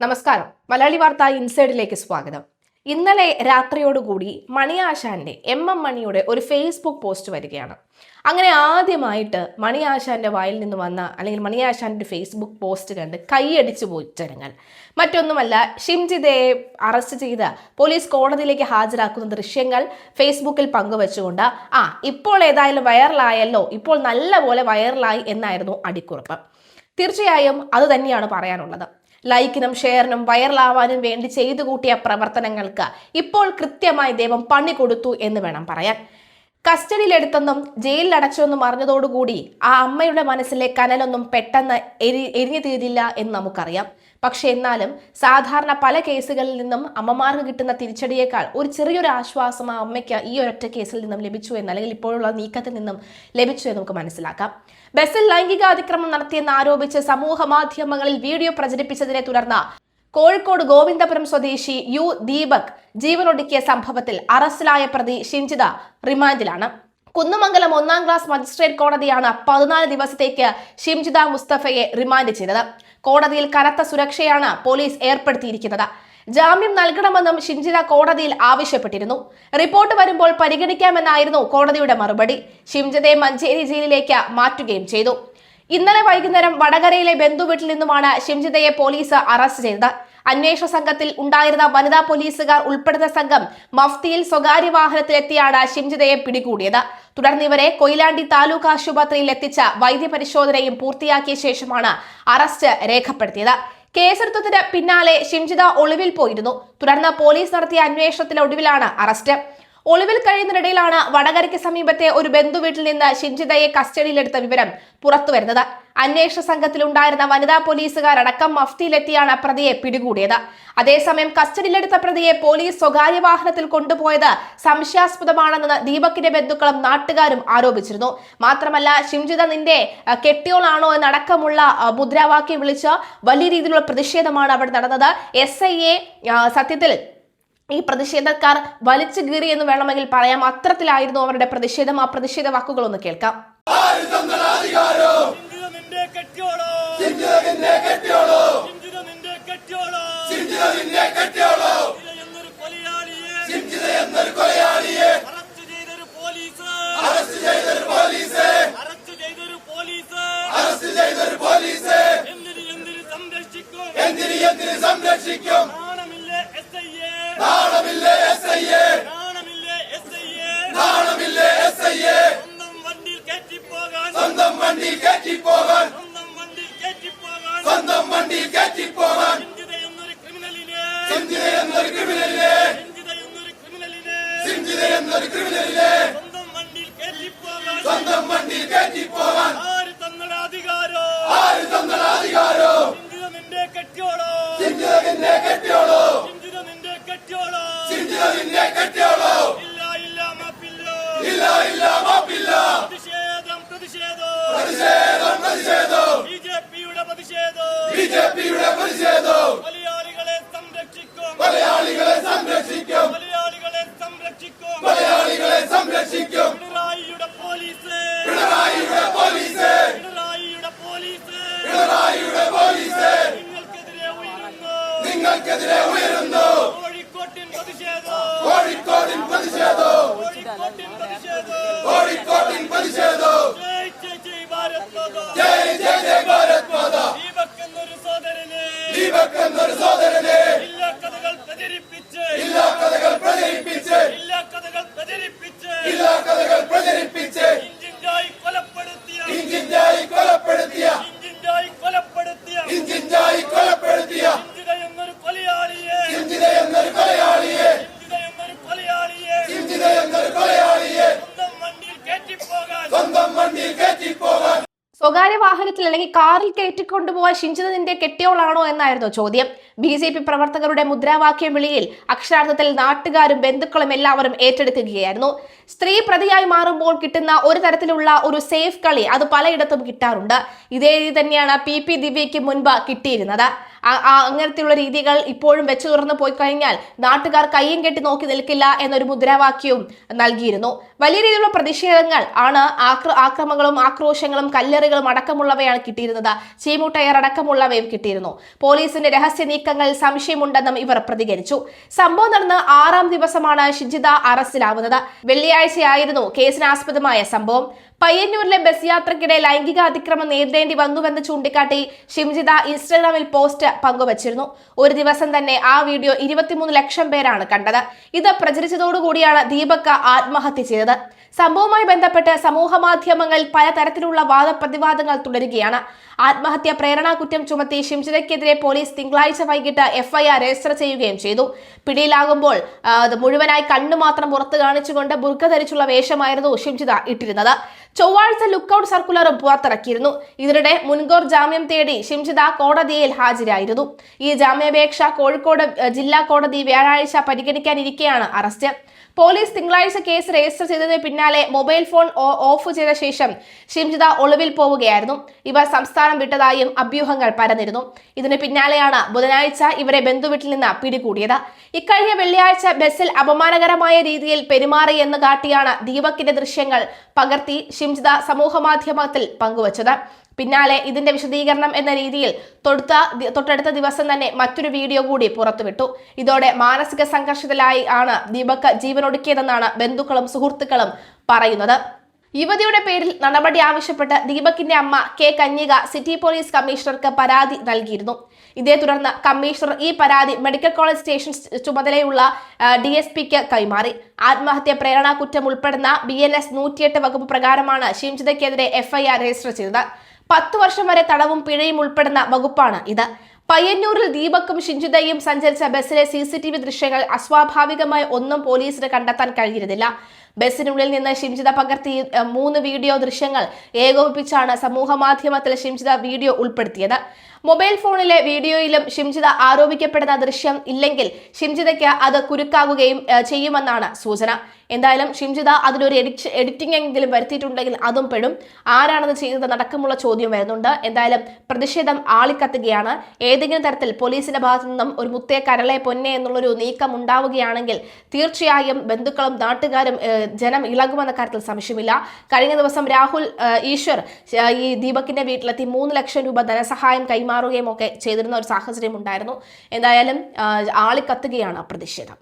നമസ്കാരം. മലയാളി വാർത്ത ഇൻസൈഡിലേക്ക് സ്വാഗതം. ഇന്നലെ രാത്രിയോടുകൂടി മണിയാശാന്റെ മണിയുടെ ഒരു ഫേസ്ബുക്ക് പോസ്റ്റ് വരികയാണ്. അങ്ങനെ ആദ്യമായിട്ട് മണിയാശാന്റെ വായിൽ നിന്ന് വന്ന അല്ലെങ്കിൽ മണിയാശാന്റെ ഫേസ്ബുക്ക് പോസ്റ്റ് കണ്ട് കൈയടിച്ചു പോയി ജനങ്ങൾ. മറ്റൊന്നുമല്ല, ഷിംജിതയെ അറസ്റ്റ് ചെയ്ത് പോലീസ് കോടതിയിലേക്ക് ഹാജരാക്കുന്ന ദൃശ്യങ്ങൾ ഫേസ്ബുക്കിൽ പങ്കുവെച്ചുകൊണ്ട് ഇപ്പോൾ ഏതായാലും വൈറലായല്ലോ, ഇപ്പോൾ നല്ലപോലെ വൈറലായി എന്നായിരുന്നു അടിക്കുറിപ്പ്. തീർച്ചയായും അത് തന്നെയാണ് പറയാനുള്ളത്. ലൈക്കിനും ഷെയറിനും വൈറലാവാനും വേണ്ടി ചെയ്തു കൂട്ടിയ പ്രവർത്തനങ്ങൾക്ക് ഇപ്പോൾ കൃത്യമായി ദൈവം പണി കൊടുത്തു എന്ന് വേണം പറയാൻ. കസ്റ്റഡിയിലെടുത്തെന്നും ജയിലിലടച്ചെന്നും അറിഞ്ഞതോടുകൂടി ആ അമ്മയുടെ മനസ്സിലെ കനലൊന്നും പെട്ടെന്ന് എരിഞ്ഞു തീരില്ല എന്ന് നമുക്കറിയാം. പക്ഷെ എന്നാലും സാധാരണ പല കേസുകളിൽ നിന്നും അമ്മമാർക്ക് കിട്ടുന്ന തിരിച്ചടിയേക്കാൾ ഒരു ചെറിയൊരു ആശ്വാസം ആ അമ്മയ്ക്ക് ഈ ഒരൊറ്റ കേസിൽ നിന്നും ലഭിച്ചു എന്ന്, അല്ലെങ്കിൽ ഇപ്പോഴുള്ള നീക്കത്തിൽ നിന്നും ലഭിച്ചു എന്ന് നമുക്ക് മനസ്സിലാക്കാം. ബസ്സിൽ ലൈംഗിക അതിക്രമം നടത്തിയെന്ന് ആരോപിച്ച് സമൂഹ മാധ്യമങ്ങളിൽ വീഡിയോ പ്രചരിപ്പിച്ചതിനെ തുടർന്ന് കോഴിക്കോട് ഗോവിന്ദപുരം സ്വദേശി ദീപക് ജീവനൊടുക്കിയ സംഭവത്തിൽ അറസ്റ്റിലായ പ്രതി ഷിംജിത റിമാൻഡിലാണ്. കുന്നമംഗലം 1-ാം ക്ലാസ് മജിസ്ട്രേറ്റ് കോടതിയാണ് 14 ദിവസത്തേക്ക് ഷിംജിത മുസ്തഫയെ റിമാൻഡ് ചെയ്തത്. കോടതിയിൽ കനത്ത സുരക്ഷയാണ് പോലീസ് ഏർപ്പെടുത്തിയിരിക്കുന്നത്. ജാമ്യം നൽകണമെന്നും ഷിംജിത കോടതിയിൽ ആവശ്യപ്പെട്ടിരുന്നു. റിപ്പോർട്ട് വരുമ്പോൾ പരിഗണിക്കാമെന്നായിരുന്നു കോടതിയുടെ മറുപടി. ഷിംജിതയെ മഞ്ചേരി ജയിലിലേക്ക് മാറ്റുകയും ചെയ്തു. ഇന്നലെ വൈകുന്നേരം വടകരയിലെ ബന്ധുവീട്ടിൽ നിന്നുമാണ് ഷിംജിതയെ പോലീസ് അറസ്റ്റ് ചെയ്തത്. അന്വേഷണ സംഘത്തിൽ ഉണ്ടായിരുന്ന വനിതാ പോലീസുകാർ ഉൾപ്പെടുന്ന സംഘം മഫ്തിയിൽ സ്വകാര്യ വാഹനത്തിലെത്തിയാണ് ഷിംജിതയെ പിടികൂടിയത്. തുടർന്ന് ഇവരെ കൊയിലാണ്ടി താലൂക്ക് ആശുപത്രിയിൽ എത്തിച്ച വൈദ്യപരിശോധനയും പൂർത്തിയാക്കിയ ശേഷമാണ് അറസ്റ്റ് രേഖപ്പെടുത്തിയത്. കേസെടുത്തതിന് പിന്നാലെ ഷിംജിത ഒളിവിൽ പോയിരുന്നു. തുടർന്ന് പോലീസ് നടത്തിയ അന്വേഷണത്തിലെ ഒടുവിലാണ് അറസ്റ്റ്. ഒളിവിൽ കഴിയുന്നതിനിടയിലാണ് വടകരയ്ക്ക് സമീപത്തെ ഒരു ബന്ധുവീട്ടിൽ നിന്ന് ഷിംജിതയെ കസ്റ്റഡിയിലെടുത്ത വിവരം പുറത്തുവരുന്നത്. അന്വേഷണ സംഘത്തിലുണ്ടായിരുന്ന വനിതാ പോലീസുകാരടക്കം മഫ്തിയിലെത്തിയാണ് പ്രതിയെ പിടികൂടിയത്. അതേസമയം കസ്റ്റഡിയിലെടുത്ത പ്രതിയെ പോലീസ് സ്വകാര്യ വാഹനത്തിൽ കൊണ്ടുപോയത് സംശയാസ്പദമാണെന്ന് ദീപകിന്റെ ബന്ധുക്കളും നാട്ടുകാരും ആരോപിച്ചിരുന്നു. മാത്രമല്ല, ഷിംജിത നിന്റെ കെട്ടിയോളാണോ എന്നടക്കമുള്ള മുദ്രാവാക്യം വിളിച്ച് വലിയ രീതിയിലുള്ള പ്രതിഷേധമാണ് അവിടെ നടന്നത്. SIA സത്യത്തിൽ ഈ പ്രതിഷേധക്കാർ വലിച്ചു കീറി എന്ന് വേണമെങ്കിൽ പറയാം. അത്തരത്തിലായിരുന്നു അവരുടെ പ്രതിഷേധം. ആ പ്രതിഷേധ വാക്കുകൾ ഒന്ന് കേൾക്കാം. സ്വകാര്യ വാഹനത്തിൽ അല്ലെങ്കിൽ കാറിൽ കയറ്റിക്കൊണ്ടുപോകാൻ ഷിംജിതന്റെ കെട്ടിയോളാണോ എന്നായിരുന്നു ചോദ്യം. BJP പ്രവർത്തകരുടെ മുദ്രാവാക്യം വിളിയിൽ അക്ഷരാർത്ഥത്തിൽ നാട്ടുകാരും ബന്ധുക്കളും എല്ലാവരും ഏറ്റെടുക്കുകയായിരുന്നു. സ്ത്രീ പ്രതിയായി മാറുമ്പോൾ കിട്ടുന്ന ഒരു തരത്തിലുള്ള ഒരു സേഫ് കളി അത് പലയിടത്തും കിട്ടാറുണ്ട്. ഇതേ രീതി തന്നെയാണ് PP ദിവ്യയ്ക്ക് മുൻപ് കിട്ടിയിരുന്നത്. അങ്ങനത്തെയുള്ള രീതികൾ ഇപ്പോഴും വെച്ചു തുറന്ന് പോയി കഴിഞ്ഞാൽ നാട്ടുകാർ കയ്യും കെട്ടി നോക്കി നിൽക്കില്ല എന്നൊരു മുദ്രാവാക്യവും നൽകിയിരുന്നു. വലിയ രീതിയിലുള്ള പ്രതിഷേധങ്ങൾ ആണ്, ആക്രമണങ്ങളും ആക്രോശങ്ങളും കല്ലെറികളും അടക്കമുള്ളവയാണ് കിട്ടിയിരുന്നത്. ചീമുട്ടയർ അടക്കമുള്ളവയും കിട്ടിയിരുന്നു. പോലീസിന്റെ രഹസ്യ നീക്കങ്ങളിൽ സംശയമുണ്ടെന്നും ഇവർ പ്രതികരിച്ചു. സംഭവം നടന്ന് 6ാം ദിവസമാണ് ഷിജിത അറസ്റ്റിലാവുന്നത്. വെള്ളിയാഴ്ചയായിരുന്നു കേസിനാസ്പദമായ സംഭവം. പയ്യന്നൂരിലെ ബസ് യാത്രക്കിടെ ലൈംഗിക അതിക്രമം നേരിടേണ്ടി വന്നുവെന്ന് ചൂണ്ടിക്കാട്ടി ഷിംജിത ഇൻസ്റ്റാഗ്രാമിൽ പോസ്റ്റ് പങ്കുവച്ചിരുന്നു. ഒരു ദിവസം തന്നെ ആ വീഡിയോ 23 ലക്ഷം പേരാണ് കണ്ടത്. ഇത് പ്രചരിച്ചതോടുകൂടിയാണ് ദീപക് ആത്മഹത്യ ചെയ്തത്. സംഭവവുമായി ബന്ധപ്പെട്ട് സമൂഹ മാധ്യമങ്ങളിൽ പലതരത്തിലുള്ള വാദപ്രതിവാദങ്ങൾ തുടരുകയാണ്. ആത്മഹത്യ പ്രേരണ കുറ്റം ചുമത്തി ഷിംജിതയ്ക്കെതിരെ പോലീസ് തിങ്കളാഴ്ച വൈകിട്ട് FIR രജിസ്റ്റർ ചെയ്യുകയും ചെയ്തു. പിടിയിലാകുമ്പോൾ മുഴുവനായി കണ്ണു മാത്രം പുറത്ത് കാണിച്ചുകൊണ്ട് ബുർക്ക ധരിച്ചുള്ള വേഷമായിരുന്നു ഷിംജിത ഇട്ടിരുന്നത്. ചൊവ്വാഴ്ച ലുക്കൌട്ട് സർക്കുലറും പുറത്തിറക്കിയിരുന്നു. ഇതിനിടെ മുൻകൂർ ജാമ്യം തേടി ഷിംജിത കോടതിയിൽ ഹാജരായിരുന്നു. ഈ ജാമ്യാപേക്ഷ കോഴിക്കോട് ജില്ലാ കോടതി വ്യാഴാഴ്ച പരിഗണിക്കാനിരിക്കെയാണ് അറസ്റ്റ്. പോലീസ് തിങ്കളാഴ്ച കേസ് രജിസ്റ്റർ ചെയ്തതിന് പിന്നാലെ മൊബൈൽ ഫോൺ ഓഫ് ചെയ്ത ശേഷം ഷിംജിത ഒളിവിൽ പോവുകയായിരുന്നു. ഇവർ സംസ്ഥാനം വിട്ടതായും അഭ്യൂഹങ്ങൾ പരന്നിരുന്നു. ഇതിന് പിന്നാലെയാണ് ബുധനാഴ്ച ഇവരെ ബന്ധുവീട്ടിൽ നിന്ന് പിടികൂടിയത്. ഇക്കഴിഞ്ഞ വെള്ളിയാഴ്ച ബസ്സിൽ അപമാനകരമായ രീതിയിൽ പെരുമാറിയെന്ന് കാട്ടിയാണ് ദീപകിന്റെ ദൃശ്യങ്ങൾ പകർത്തി ഷിംജിത സമൂഹമാധ്യമത്തിൽ പങ്കുവച്ചത്. പിന്നാലെ ഇതിന്റെ വിശദീകരണം എന്ന രീതിയിൽ തൊട്ടടുത്ത ദിവസം തന്നെ മറ്റൊരു വീഡിയോ കൂടി പുറത്തുവിട്ടു. ഇതോടെ മാനസിക സംഘർഷത്തിലായി ആണ് ദീപക് ജീവനൊടുക്കിയതെന്നാണ് ബന്ധുക്കളും സുഹൃത്തുക്കളും പറയുന്നത്. യുവതിയുടെ പേരിൽ നടപടി ആവശ്യപ്പെട്ട് ദീപകിന്റെ അമ്മ K കന്യക സിറ്റി പോലീസ് കമ്മീഷണർക്ക് പരാതി നൽകിയിരുന്നു. ഇതേ തുടർന്ന് കമ്മീഷണർ ഈ പരാതി മെഡിക്കൽ കോളേജ് സ്റ്റേഷൻ ചുമതലയുള്ള DSPക്ക് കൈമാറി. ആത്മഹത്യ പ്രേരണ കുറ്റം ഉൾപ്പെടുന്ന BNS 108 വകുപ്പ് പ്രകാരമാണ് ഷിംജിതയ്ക്കെതിരെ FIR രജിസ്റ്റർ ചെയ്തത്. 10 വർഷം വരെ തടവും പിഴയും ഉൾപ്പെടുന്ന വകുപ്പാണ് ഇത്. പയ്യന്നൂരിൽ ദീപക്കും ഷിംജിതയും സഞ്ചരിച്ച ബസ്സിലെ CCTV ദൃശ്യങ്ങൾ അസ്വാഭാവികമായി ഒന്നും പോലീസിന് കണ്ടെത്താൻ കഴിഞ്ഞിരുന്നില്ല. ബസ്സിനുള്ളിൽ നിന്ന് ഷിംജിത പകർത്തി 3 വീഡിയോ ദൃശ്യങ്ങൾ ഏകോപിപ്പിച്ചാണ് സമൂഹ മാധ്യമത്തിൽ ഷിംജിത വീഡിയോ ഉൾപ്പെടുത്തിയത്. മൊബൈൽ ഫോണിലെ വീഡിയോയിലും ഷിംജിത ആരോപിക്കപ്പെടുന്ന ദൃശ്യം ഇല്ലെങ്കിൽ ഷിംജിതയ്ക്ക് അത് കുരുക്കാകുകയും ചെയ്യുമെന്നാണ് സൂചന. എന്തായാലും ഷിംജിത അതിലൊരു എഡിറ്റിംഗ് എങ്കിലും വരുത്തിയിട്ടുണ്ടെങ്കിൽ അതും പെടും. ആരാണത് ചെയ്തത് നടക്കമുള്ള ചോദ്യം വരുന്നുണ്ട്. എന്തായാലും പ്രതിഷേധം ആളിക്കത്തുകയാണ്. ഏതെങ്കിലും തരത്തിൽ പോലീസിന്റെ ഭാഗത്തു നിന്നും ഒരു മുത്തേ കരളെ പൊന്നെ എന്നുള്ളൊരു നീക്കം ഉണ്ടാവുകയാണെങ്കിൽ തീർച്ചയായും ബന്ധുക്കളും നാട്ടുകാരും ജനം ഇളകുമെന്ന കാര്യത്തിൽ സംശയമില്ല. കഴിഞ്ഞ ദിവസം രാഹുൽ ഈശ്വർ ഈ ദീപകിന്റെ വീട്ടിലെത്തി 3 ലക്ഷം രൂപ ധനസഹായം കൈമാറുകയും ഒക്കെ ചെയ്തിരുന്ന ഒരു സാഹചര്യം ഉണ്ടായിരുന്നു. എന്തായാലും ആളിക്കത്തുകയാണ് പ്രതിഷേധം.